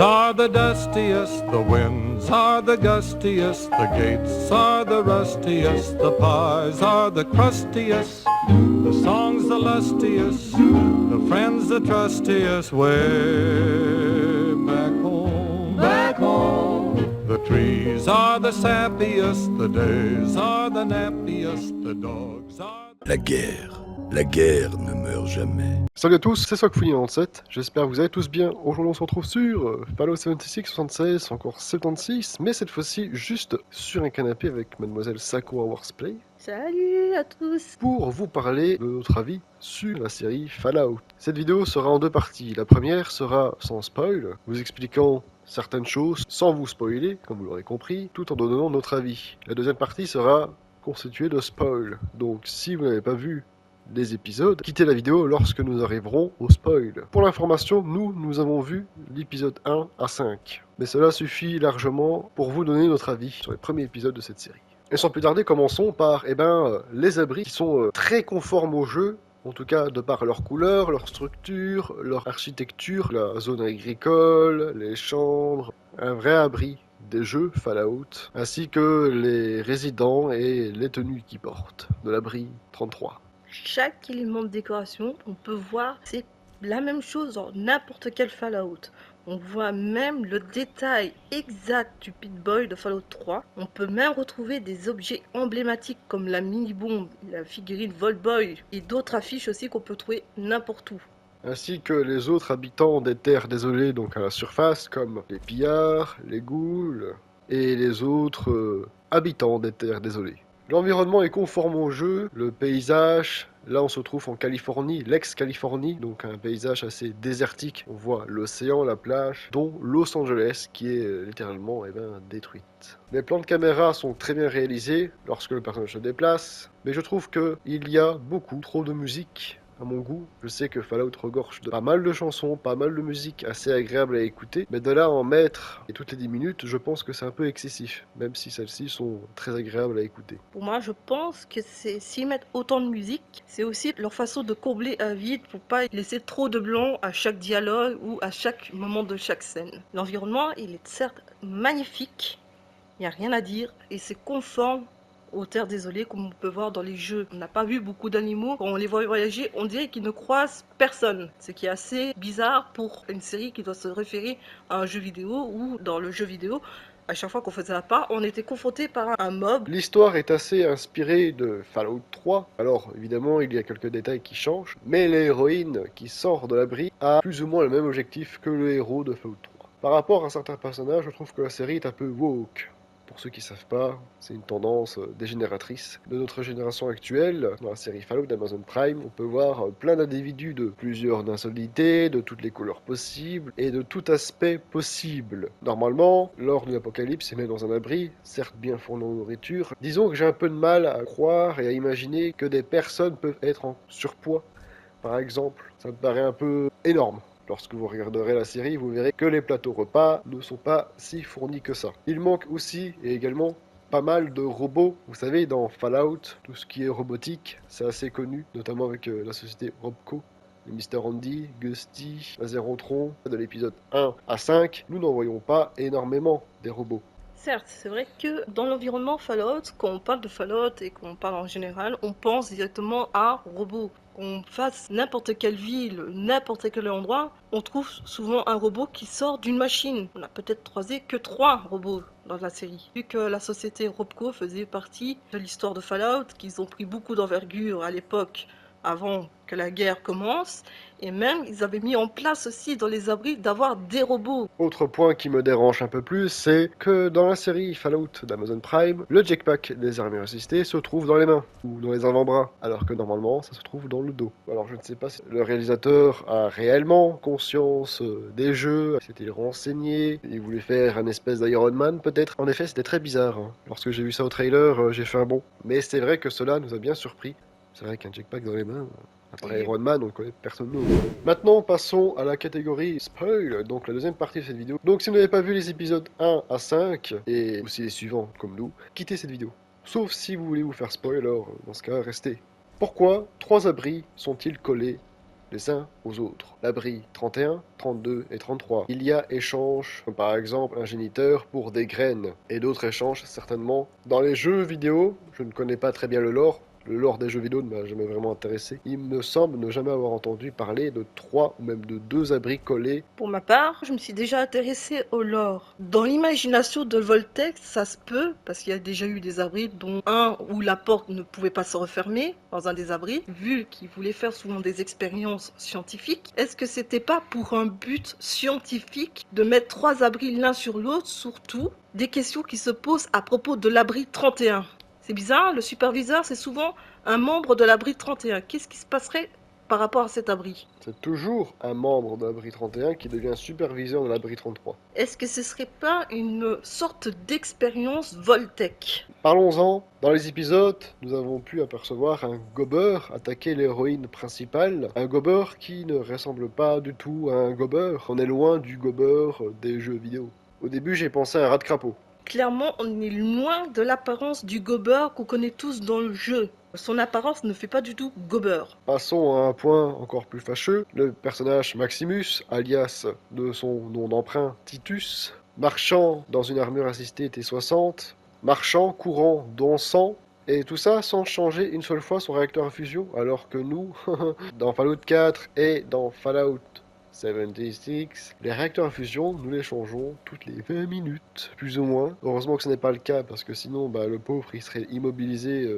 are the dustiest, the winds are the gustiest, the gates are the rustiest, the pies are the crustiest, the songs the lustiest, the friends the trustiest, way back home. Back home. The trees are the sappiest, the days are the nappiest, the dogs are... La guerre ne meurt jamais. Salut à tous, c'est Sockfouille97, j'espère que vous allez tous bien. Aujourd'hui on se retrouve sur Fallout 76, 76, encore 76, mais cette fois-ci juste sur un canapé avec mademoiselle Sako Warsplay. Salut à tous. Pour vous parler de notre avis sur la série Fallout. Cette vidéo sera en deux parties. La première sera sans spoil, vous expliquant certaines choses sans vous spoiler, comme vous l'aurez compris, tout en donnant notre avis. La deuxième partie sera constituée de spoil, donc si vous n'avez pas vu des épisodes, quittez la vidéo lorsque nous arriverons au spoil. Pour l'information, nous avons vu l'épisode 1 à 5. Mais cela suffit largement pour vous donner notre avis sur les premiers épisodes de cette série. Et sans plus tarder, commençons par les abris qui sont très conformes au jeu, en tout cas de par leur couleur, leur structure, leur architecture, la zone agricole, les chambres, un vrai abri des jeux Fallout, ainsi que les résidents et les tenues qu'ils portent de l'abri 33. Chaque élément de décoration, on peut voir, c'est la même chose dans n'importe quel Fallout. On voit même le détail exact du Pip-Boy de Fallout 3. On peut même retrouver des objets emblématiques comme la mini-bombe, la figurine Voltboy et d'autres affiches aussi qu'on peut trouver n'importe où. Ainsi que les autres habitants des terres désolées, donc à la surface, comme les pillards, les ghouls et les autres habitants des terres désolées. L'environnement est conforme au jeu, le paysage, là on se trouve en Californie, l'ex-Californie, donc un paysage assez désertique. On voit l'océan, la plage, dont Los Angeles qui est littéralement détruite. Les plans de caméra sont très bien réalisés lorsque le personnage se déplace, mais je trouve qu'il y a beaucoup trop de musique. À mon goût, je sais que Fallout regorge de pas mal de chansons, pas mal de musique assez agréable à écouter, mais de là à en mettre et toutes les 10 minutes, je pense que c'est un peu excessif, même si celles-ci sont très agréables à écouter. Pour moi, je pense que s'ils mettent autant de musique, c'est aussi leur façon de combler un vide pour pas laisser trop de blanc à chaque dialogue ou à chaque moment de chaque scène. L'environnement, il est certes magnifique, il n'y a rien à dire, et c'est conforme aux terres désolées, comme on peut voir dans les jeux. On n'a pas vu beaucoup d'animaux. Quand on les voit voyager, on dirait qu'ils ne croisent personne. Ce qui est assez bizarre pour une série qui doit se référer à un jeu vidéo, ou dans le jeu vidéo, à chaque fois qu'on faisait un pas, on était confronté par un mob. L'histoire est assez inspirée de Fallout 3. Alors évidemment, il y a quelques détails qui changent, mais l'héroïne qui sort de l'abri a plus ou moins le même objectif que le héros de Fallout 3. Par rapport à certains personnages, je trouve que la série est un peu woke. Pour ceux qui ne savent pas, c'est une tendance dégénératrice de notre génération actuelle. Dans la série Fallout d'Amazon Prime, on peut voir plein d'individus de plusieurs nationalités, de toutes les couleurs possibles et de tout aspect possible. Normalement, lors d'une apocalypse, ils mettent dans un abri, certes bien fourni en nourriture. Disons que j'ai un peu de mal à croire et à imaginer que des personnes peuvent être en surpoids, par exemple. Ça me paraît un peu énorme. Lorsque vous regarderez la série, vous verrez que les plateaux repas ne sont pas si fournis que ça. Il manque aussi et également pas mal de robots. Vous savez, dans Fallout, tout ce qui est robotique, c'est assez connu, notamment avec la société Robco. Le Mr. Andy, Gusty, Laserotron, de l'épisode 1 à 5, nous n'en voyons pas énormément des robots. Certes, c'est vrai que dans l'environnement Fallout, quand on parle de Fallout et qu'on parle en général, on pense directement à robots. Qu'on fasse n'importe quelle ville, n'importe quel endroit, on trouve souvent un robot qui sort d'une machine. On a peut-être croisé que 3 robots dans la série. Vu que la société Robco faisait partie de l'histoire de Fallout, qu'ils ont pris beaucoup d'envergure à l'époque avant que la guerre commence, et même ils avaient mis en place aussi dans les abris d'avoir des robots. Autre point qui me dérange un peu plus, c'est que dans la série Fallout d'Amazon Prime, le jetpack des armées résistées se trouve dans les mains, ou dans les avant-bras, alors que normalement ça se trouve dans le dos. Alors je ne sais pas si le réalisateur a réellement conscience des jeux, s'est-il renseigné, il voulait faire un espèce d'Iron Man peut-être. En effet c'était très bizarre, hein. Lorsque j'ai vu ça au trailer, j'ai fait un bond. Mais c'est vrai que cela nous a bien surpris. C'est vrai qu'un jetpack dans les mains, après Iron Man, on ne connaît personne d'autre. Maintenant, passons à la catégorie spoil, donc la deuxième partie de cette vidéo. Donc si vous n'avez pas vu les épisodes 1 à 5, et aussi les suivants comme nous, quittez cette vidéo. Sauf si vous voulez vous faire spoil, alors dans ce cas, restez. Pourquoi 3 abris sont-ils collés les uns aux autres. L'abri 31, 32 et 33. Il y a échange, comme par exemple un géniteur pour des graines, et d'autres échanges certainement. Dans les jeux vidéo, je ne connais pas très bien le lore. Le lore des jeux vidéo ne m'a jamais vraiment intéressé. Il me semble ne jamais avoir entendu parler de 3 ou même de 2 abris collés. Pour ma part, je me suis déjà intéressée au lore. Dans l'imagination de Voltec, ça se peut, parce qu'il y a déjà eu des abris, dont un où la porte ne pouvait pas se refermer, dans un des abris, vu qu'ils voulaient faire souvent des expériences scientifiques. Est-ce que c'était pas pour un but scientifique de mettre 3 abris l'un sur l'autre, surtout des questions qui se posent à propos de l'abri 31? C'est bizarre, le superviseur, c'est souvent un membre de l'abri 31. Qu'est-ce qui se passerait par rapport à cet abri? C'est toujours un membre de l'abri 31 qui devient superviseur de l'abri 33. Est-ce que ce serait pas une sorte d'expérience Voltec? Parlons-en. Dans les épisodes, nous avons pu apercevoir un gobber attaquer l'héroïne principale. Un gobber qui ne ressemble pas du tout à un gobber. On est loin du gobber des jeux vidéo. Au début, j'ai pensé à un rat de crapaud. Clairement, on est loin de l'apparence du gobber qu'on connaît tous dans le jeu. Son apparence ne fait pas du tout gobber. Passons à un point encore plus fâcheux. Le personnage Maximus, alias de son nom d'emprunt Titus, marchant dans une armure assistée T60, marchant, courant, dansant, et tout ça sans changer une seule fois son réacteur à fusion, alors que nous, dans Fallout 4 et dans Fallout 76, les réacteurs à fusion, nous les changeons toutes les 20 minutes, plus ou moins. Heureusement que ce n'est pas le cas, parce que sinon, le pauvre, il serait immobilisé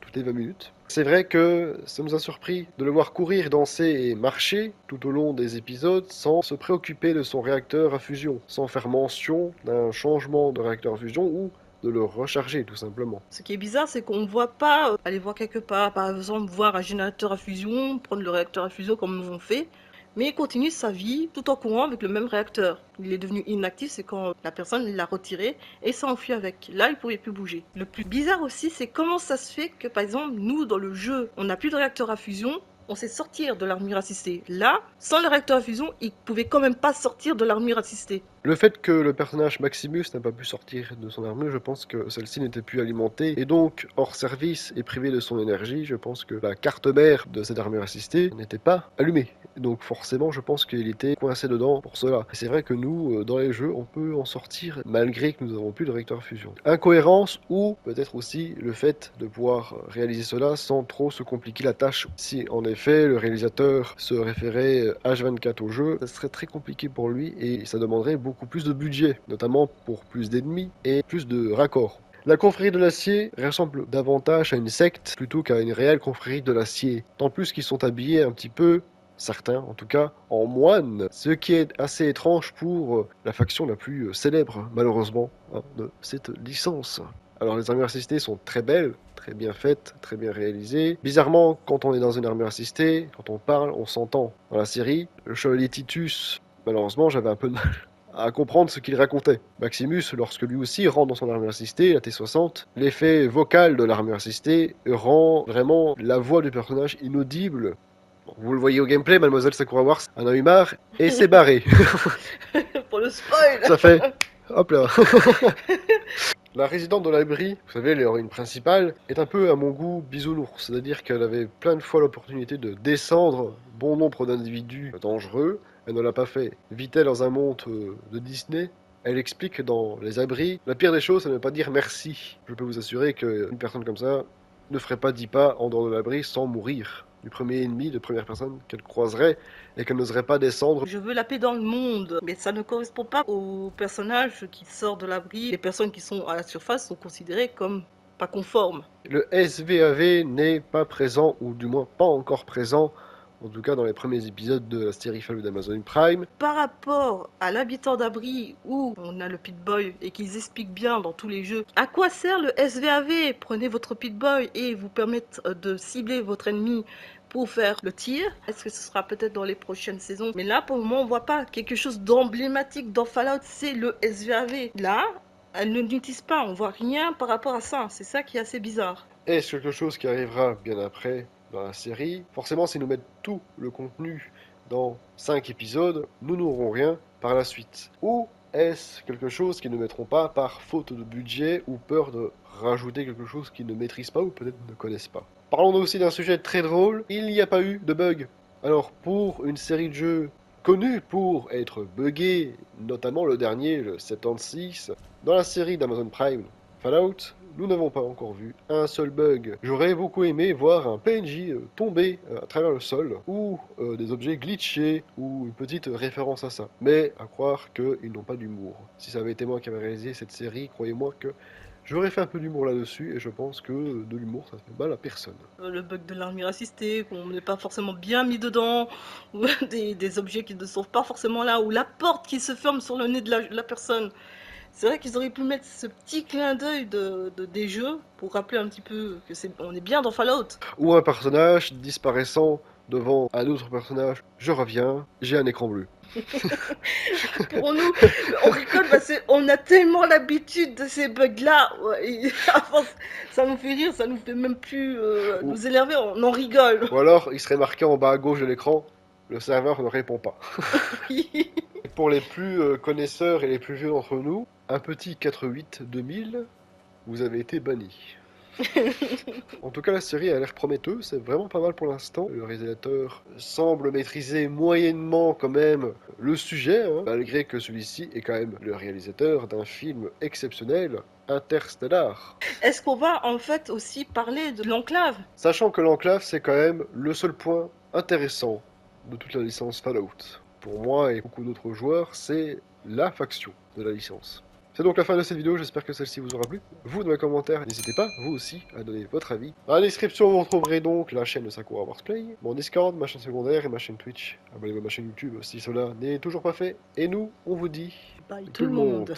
toutes les 20 minutes. C'est vrai que ça nous a surpris de le voir courir, danser et marcher tout au long des épisodes sans se préoccuper de son réacteur à fusion, sans faire mention d'un changement de réacteur à fusion ou de le recharger tout simplement. Ce qui est bizarre, c'est qu'on ne voit pas aller voir quelque part, par exemple, voir un générateur à fusion, prendre le réacteur à fusion comme nous on fait, mais il continue sa vie tout en courant avec le même réacteur. Il est devenu inactif, c'est quand la personne l'a retiré et s'est enfui avec. Là, il ne pouvait plus bouger. Le plus bizarre aussi, c'est comment ça se fait que, par exemple, nous, dans le jeu, on n'a plus de réacteur à fusion, on sait sortir de l'armure assistée. Là, sans le réacteur à fusion, il pouvait quand même pas sortir de l'armure assistée. Le fait que le personnage Maximus n'a pas pu sortir de son armure, je pense que celle-ci n'était plus alimentée et donc hors service et privée de son énergie. Je pense que la carte mère de cette armure assistée n'était pas allumée. Donc forcément, je pense qu'il était coincé dedans pour cela. Et c'est vrai que nous, dans les jeux, on peut en sortir malgré que nous n'avons plus de réacteur fusion. Incohérence ou peut-être aussi le fait de pouvoir réaliser cela sans trop se compliquer la tâche. Si en effet le réalisateur se référait H24 au jeu, ça serait très compliqué pour lui et ça demanderait beaucoup plus de budget, notamment pour plus d'ennemis et plus de raccords. La confrérie de l'acier ressemble davantage à une secte plutôt qu'à une réelle confrérie de l'acier, tant plus qu'ils sont habillés un petit peu, certains en tout cas, en moines, ce qui est assez étrange pour la faction la plus célèbre, malheureusement, de cette licence. Alors les armures assistées sont très belles, très bien faites, très bien réalisées. Bizarrement, quand on est dans une armure assistée, quand on parle, on s'entend. Dans la série, le chevalier Titus, malheureusement j'avais un peu de mal à comprendre ce qu'il racontait. Maximus, lorsque lui aussi rentre dans son armure assistée, la T60, l'effet vocal de l'armure assistée rend vraiment la voix du personnage inaudible. Vous le voyez au gameplay, Mademoiselle Sakura Wars en a eu marre et s'est barré. Pour le spoil. Ça fait... Hop là. La résidente de l'abri, vous savez, l'héroïne principale, est un peu à mon goût bisounours, c'est-à-dire qu'elle avait plein de fois l'opportunité de descendre bon nombre d'individus dangereux. Elle ne l'a pas fait. Vit-elle dans un monde de Disney? Elle explique dans Les Abris, la pire des choses, c'est de ne pas dire merci. Je peux vous assurer qu'une personne comme ça ne ferait pas 10 pas en dehors de l'abri sans mourir du premier ennemi, de première personne qu'elle croiserait et qu'elle n'oserait pas descendre. Je veux la paix dans le monde, mais ça ne correspond pas aux personnages qui sortent de l'abri. Les personnes qui sont à la surface sont considérées comme pas conformes. Le SVAV n'est pas présent, ou du moins pas encore présent, en tout cas dans les premiers épisodes de la série Fallout d'Amazon Prime. Par rapport à l'habitant d'abri où on a le Pip-Boy et qu'ils expliquent bien dans tous les jeux, à quoi sert le SVAV? Prenez votre Pip-Boy et vous permettre de cibler votre ennemi pour faire le tir. Est-ce que ce sera peut-être dans les prochaines saisons? Mais là, pour le moment, on voit pas quelque chose d'emblématique dans Fallout, c'est le SVAV. Là, elle ne l'utilise pas, on voit rien par rapport à ça. C'est ça qui est assez bizarre. Est-ce quelque chose qui arrivera bien après dans la série? Forcément, si nous mettons tout le contenu dans 5 épisodes, nous n'aurons rien par la suite. Ou est-ce quelque chose qu'ils ne mettront pas par faute de budget ou peur de rajouter quelque chose qu'ils ne maîtrisent pas ou peut-être ne connaissent pas? Parlons aussi d'un sujet très drôle, il n'y a pas eu de bug Alors, pour une série de jeux connue pour être buggée, notamment le dernier, le 76, dans la série d'Amazon Prime Fallout, nous n'avons pas encore vu un seul bug. J'aurais beaucoup aimé voir un PNJ tomber à travers le sol, ou des objets glitchés, ou une petite référence à ça. Mais à croire qu'ils n'ont pas d'humour. Si ça avait été moi qui avais réalisé cette série, croyez-moi que j'aurais fait un peu d'humour là-dessus, et je pense que de l'humour, ça fait mal à personne. Le bug de l'armure assistée, qu'on n'est pas forcément bien mis dedans, ou des objets qui ne sont pas forcément là, ou la porte qui se ferme sur le nez de la personne. C'est vrai qu'ils auraient pu mettre ce petit clin d'œil des jeux pour rappeler un petit peu que on est bien dans Fallout. Ou un personnage disparaissant devant un autre personnage. Je reviens, j'ai un écran bleu. Pour nous, on rigole parce qu'on a tellement l'habitude de ces bugs-là. Ouais, à force, ça nous fait rire, ça nous fait même plus nous énerver, on en rigole. Ou alors, il serait marqué en bas à gauche de l'écran, le serveur ne répond pas. Et pour les plus connaisseurs et les plus vieux d'entre nous, un petit 4.8-2000, vous avez été banni. En tout cas, la série a l'air prometteuse, c'est vraiment pas mal pour l'instant. Le réalisateur semble maîtriser moyennement quand même le sujet, malgré que celui-ci est quand même le réalisateur d'un film exceptionnel, Interstellar. Est-ce qu'on va en fait aussi parler de l'enclave? Sachant que l'enclave, c'est quand même le seul point intéressant de toute la licence Fallout. Pour moi et beaucoup d'autres joueurs, c'est la faction de la licence. C'est donc la fin de cette vidéo, j'espère que celle-ci vous aura plu. Vous, dans les commentaires, n'hésitez pas, vous aussi, à donner votre avis. Dans la description, vous retrouverez donc la chaîne de Sakura Wars Play, mon Discord, ma chaîne secondaire et ma chaîne Twitch. Abonnez-vous à ma chaîne YouTube si cela n'est toujours pas fait. Et nous, on vous dit... Bye tout le monde.